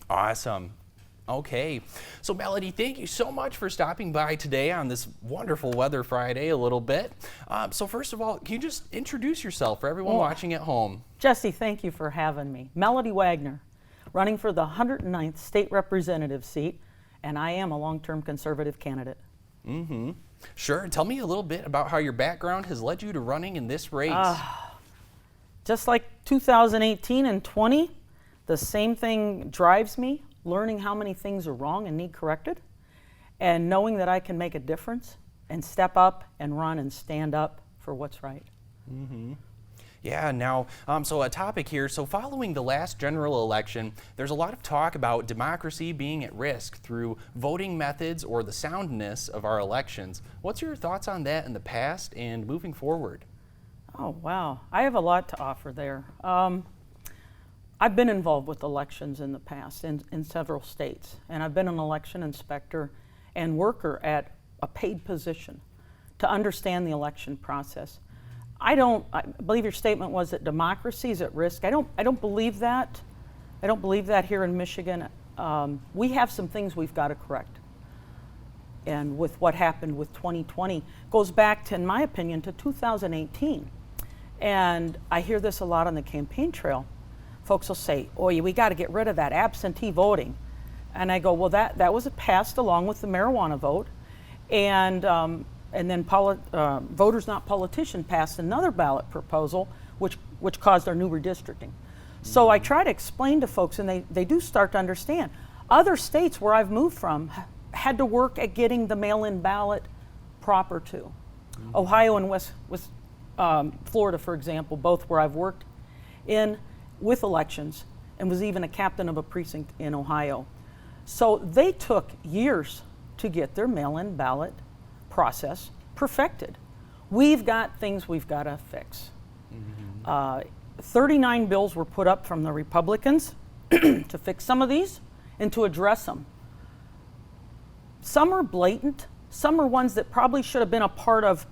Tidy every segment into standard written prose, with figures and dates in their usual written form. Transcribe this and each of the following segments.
Awesome. Okay. So, Melody, thank you so much for stopping by today on this wonderful weather Friday a little bit. So, first of all, can you just introduce yourself for everyone watching at home? Jesse, thank you for having me. Melody Wagner, running for the 109th state representative seat, and I am a long-term conservative candidate. Mm-hmm. Sure. Tell me a little bit about how your background has led you to running in this race. Just like 2018 and 20, the same thing drives me, learning how many things are wrong and need corrected, and knowing that I can make a difference and step up and run and stand up for what's right. Mm-hmm. Yeah, now, so a topic here. So following the last general election, there's a lot of talk about democracy being at risk through voting methods or the soundness of our elections. What's your thoughts on that in the past and moving forward? Oh, wow. I have a lot to offer there. I've been involved with elections in the past in several states, and I've been an election inspector and worker at a paid position to understand the election process. I believe your statement was that democracy is at risk. I don't believe that. I don't believe that here in Michigan. We have some things we've got to correct. And with what happened with 2020 goes back to, in my opinion, to 2018. And I hear this a lot on the campaign trail. Folks will say, "Oh, we got to get rid of that absentee voting." And I go, well, that was passed along with the marijuana vote. And then Voters Not Politicians passed another ballot proposal, which caused our new redistricting. So I try to explain to folks, and they do start to understand. Other states where I've moved from had to work at getting the mail-in ballot proper too. Ohio and Florida, for example, both where I've worked in with elections and was even a captain of a precinct in Ohio. So they took years to get their mail-in ballot process perfected. We've got things we've got to fix. 39 bills were put up from the Republicans to fix some of these and to address them. Some are blatant, some are ones that probably should have been a part of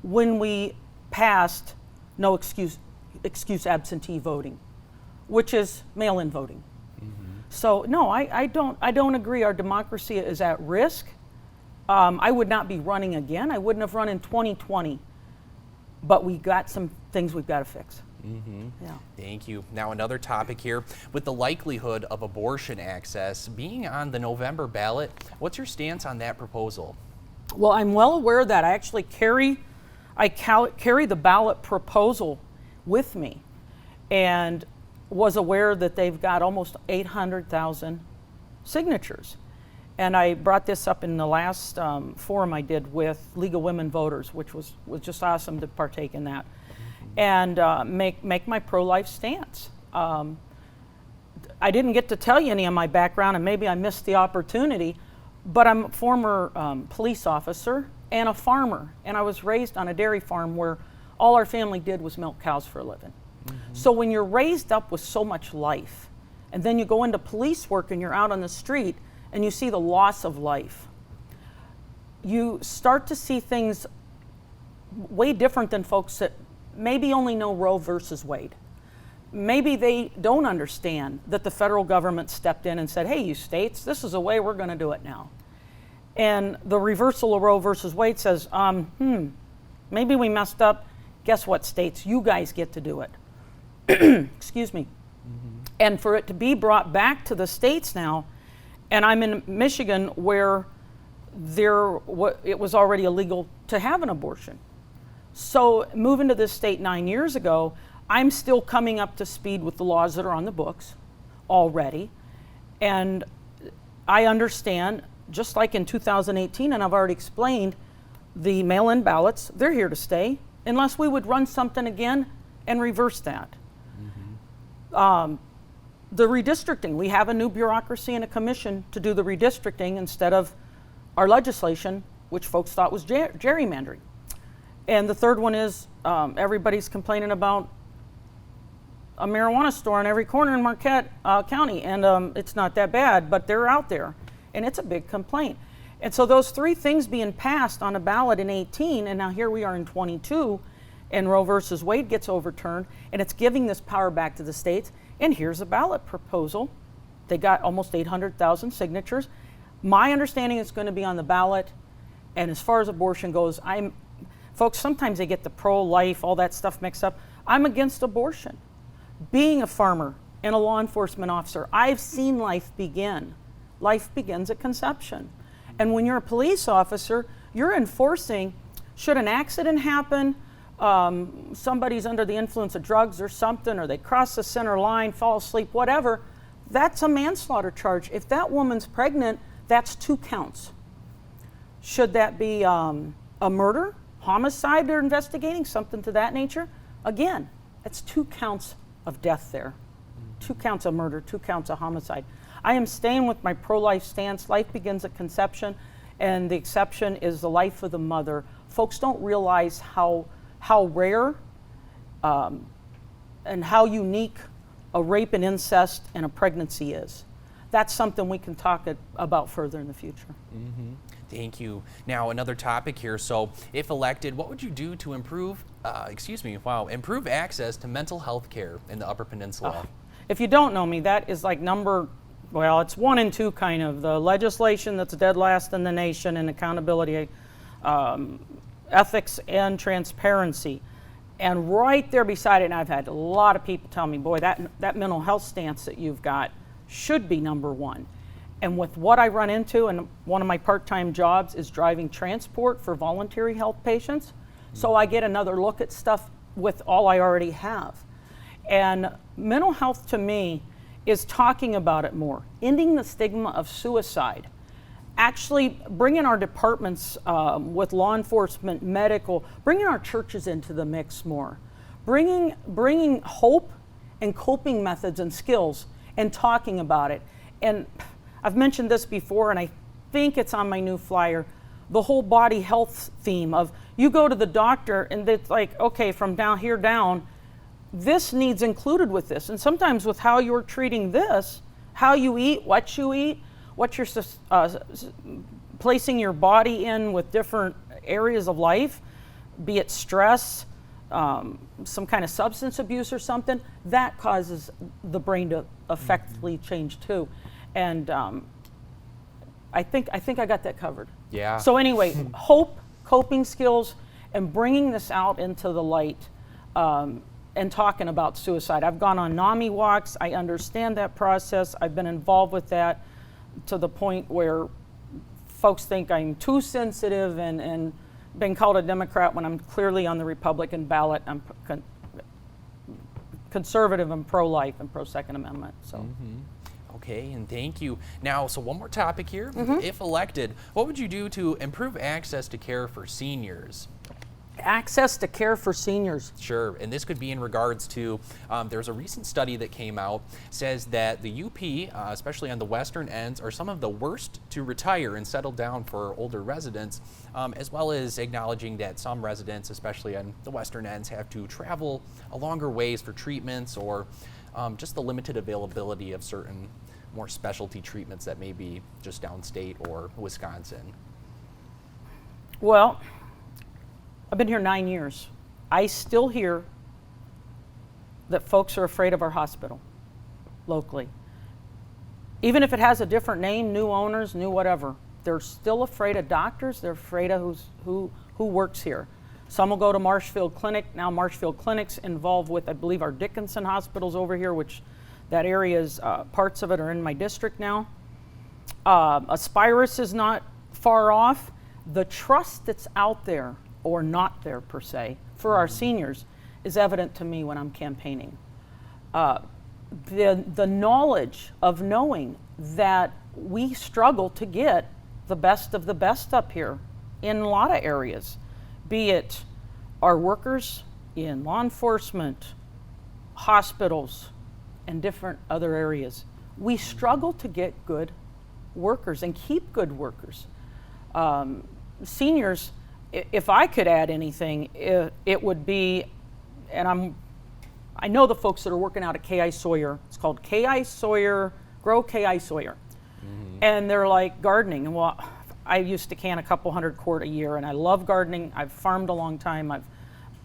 when we passed no excuse absentee voting, which is mail-in voting. So no, I don't agree our democracy is at risk. I would not be running again. I wouldn't have run in 2020, but we got some things we've got to fix. Yeah. Thank you. Now another topic here, with the likelihood of abortion access being on the November ballot, what's your stance on that proposal? Well, I'm well aware that I actually carry the ballot proposal with me, and was aware that they've got almost 800,000 signatures. And I brought this up in the last forum I did with League of Women Voters, which was just awesome to partake in that, and make my pro-life stance. I didn't get to tell you any of my background, and maybe I missed the opportunity, but I'm a former police officer and a farmer, and I was raised on a dairy farm where all our family did was milk cows for a living. So when you're raised up with so much life, and then you go into police work and you're out on the street and you see the loss of life, you start to see things way different than folks that maybe only know Roe versus Wade. Maybe they don't understand that the federal government stepped in and said, hey, you states, this is the way we're going to do it now. And the reversal of Roe versus Wade says, maybe we messed up. Guess what, states? You guys get to do it. Excuse me. And for it to be brought back to the states now, and I'm in Michigan where it was already illegal to have an abortion. So moving to this state 9 years ago, I'm still coming up to speed with the laws that are on the books already. And I understand, just like in 2018, and I've already explained, the mail-in ballots, they're here to stay, unless we would run something again and reverse that. The redistricting, we have a new bureaucracy and a commission to do the redistricting instead of our legislation, which folks thought was gerrymandering. And the third one is everybody's complaining about a marijuana store on every corner in Marquette County, and it's not that bad, but they're out there, and it's a big complaint. And so those three things being passed on a ballot in 18, and now here we are in 22, and Roe versus Wade gets overturned, and it's giving this power back to the states. And here's a ballot proposal They got almost 800,000 signatures. My understanding is going to be on the ballot. And as far as abortion goes, folks, sometimes they get the pro-life, all that stuff mixed up. I'm against abortion. Being a farmer and a law enforcement officer, I've seen life begin. Life begins at conception. And when you're a police officer, you're enforcing, should an accident happen, somebody's under the influence of drugs or something, or they cross the center line, fall asleep, whatever, that's a manslaughter charge. If that woman's pregnant, that's 2 counts. Should that be a murder, homicide they're investigating, something to that nature? Again, it's 2 counts of death there. 2 counts of murder, 2 counts of homicide. I am staying with my pro-life stance. Life begins at conception, and the exception is the life of the mother. Folks don't realize how rare and how unique a rape and incest and a pregnancy is. That's something we can talk about further in the future. Mm-hmm. Thank you. Now, another topic here. So, if elected, what would you do to improve access to mental health care in the Upper Peninsula? If you don't know me, that is like it's 1 and 2 kind of. The legislation that's dead last in the nation and accountability, ethics and transparency. And right there beside it, and I've had a lot of people tell me, boy, that mental health stance that you've got should be number 1. And with what I run into, and one of my part-time jobs is driving transport for voluntary health patients, so I get another look at stuff with all I already have. And mental health to me is talking about it more, ending the stigma of suicide, actually bringing our departments with law enforcement, medical, bringing our churches into the mix more, bringing hope and coping methods and skills and talking about it. And I've mentioned this before, and I think it's on my new flyer, the whole body health theme of you go to the doctor and it's like, okay, from down here down, this needs included with this. And sometimes with how you're treating this, how you eat, what you're placing your body in with different areas of life, be it stress, some kind of substance abuse or something, that causes the brain to effectively change too. And I think I got that covered. Yeah. So anyway, hope, coping skills, and bringing this out into the light and talking about suicide. I've gone on NAMI walks. I understand that process. I've been involved with that to the point where folks think I'm too sensitive and been called a Democrat when I'm clearly on the Republican ballot. I'm conservative and pro-life and pro-Second Amendment. So. Mm-hmm. Okay, and thank you. Now, so one more topic here. Mm-hmm. If elected, what would you do to improve access to care for seniors? Access to care for seniors. Sure, and this could be in regards to, there's a recent study that came out, says that the UP, especially on the western ends, are some of the worst to retire and settle down for older residents, as well as acknowledging that some residents, especially on the western ends, have to travel a longer ways for treatments or just the limited availability of certain more specialty treatments that may be just downstate or Wisconsin. Well, I've been here 9 years. I still hear that folks are afraid of our hospital locally. Even if it has a different name, new owners, new whatever, they're still afraid of doctors. They're afraid of who works here. Some will go to Marshfield Clinic. Now Marshfield Clinic's involved with, I believe, our Dickinson hospitals over here, which that area is, parts of it are in my district now. Aspirus is not far off. The trust that's out there, or not there per se, for our seniors is evident to me when I'm campaigning. The knowledge of knowing that we struggle to get the best of the best up here in a lot of areas, be it our workers in law enforcement, hospitals, and different other areas. We struggle to get good workers and keep good workers. Seniors, if I could add anything, it would be, and I know the folks that are working out at K.I. Sawyer. It's called K.I. Sawyer, Grow K.I. Sawyer. Mm-hmm. And they're like gardening. And well, I used to can a couple hundred quart a year, and I love gardening. I've farmed a long time.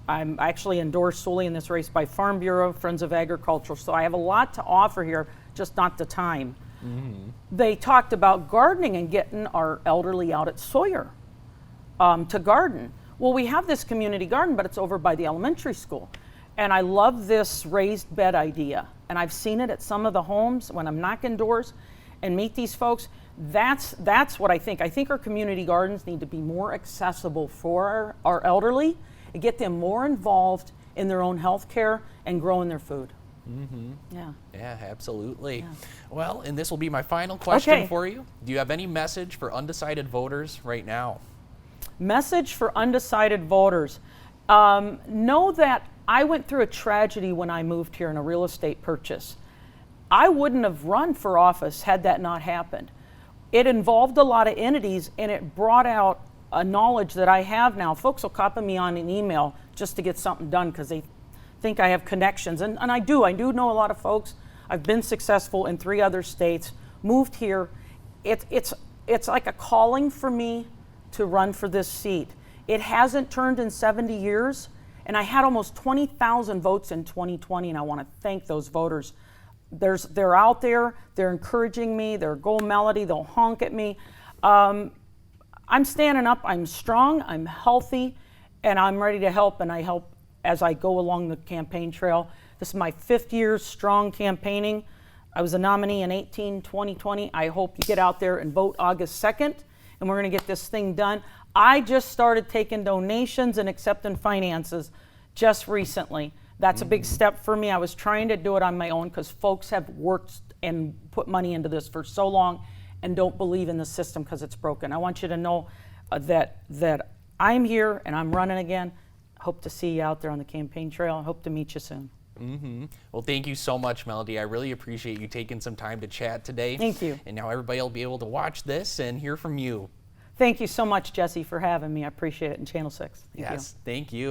I'm actually endorsed solely in this race by Farm Bureau, Friends of Agriculture. So I have a lot to offer here, just not the time. They talked about gardening and getting our elderly out at Sawyer to garden. Well, we have this community garden, but it's over by the elementary school. And I love this raised bed idea. And I've seen it at some of the homes when I'm knocking doors and meet these folks. That's what I think. I think our community gardens need to be more accessible for our elderly and get them more involved in their own health care and growing their food. Yeah. Yeah, absolutely. Yeah. Well, and this will be my final question Okay. for you. Do you have any message for undecided voters right now? Message for undecided voters. Know that I went through a tragedy when I moved here in a real estate purchase. I wouldn't have run for office had that not happened. It involved a lot of entities, and it brought out a knowledge that I have now. Folks will copy me on an email just to get something done because they think I have connections, and I do. I do know a lot of folks. I've been successful in 3 other states, moved here. It's like a calling for me to run for this seat. It hasn't turned in 70 years, and I had almost 20,000 votes in 2020, and I want to thank those voters. They're out there, they're encouraging me, they're gold melody, they'll honk at me. I'm standing up, I'm strong, I'm healthy, and I'm ready to help, and I help as I go along the campaign trail. This is my 5th year strong campaigning. I was a nominee in 2020. I hope you get out there and vote August 2nd, and we're gonna get this thing done. I just started taking donations and accepting finances just recently. That's a big step for me. I was trying to do it on my own because folks have worked and put money into this for so long and don't believe in the system because it's broken. I want you to know that I'm here and I'm running again. Hope to see you out there on the campaign trail. I hope to meet you soon. Well, thank you so much, Melody. I really appreciate you taking some time to chat today. Thank you. And now everybody will be able to watch this and hear from you. Thank you so much, Jesse, for having me. I appreciate it in Channel 6. Thank you. Yes, thank you.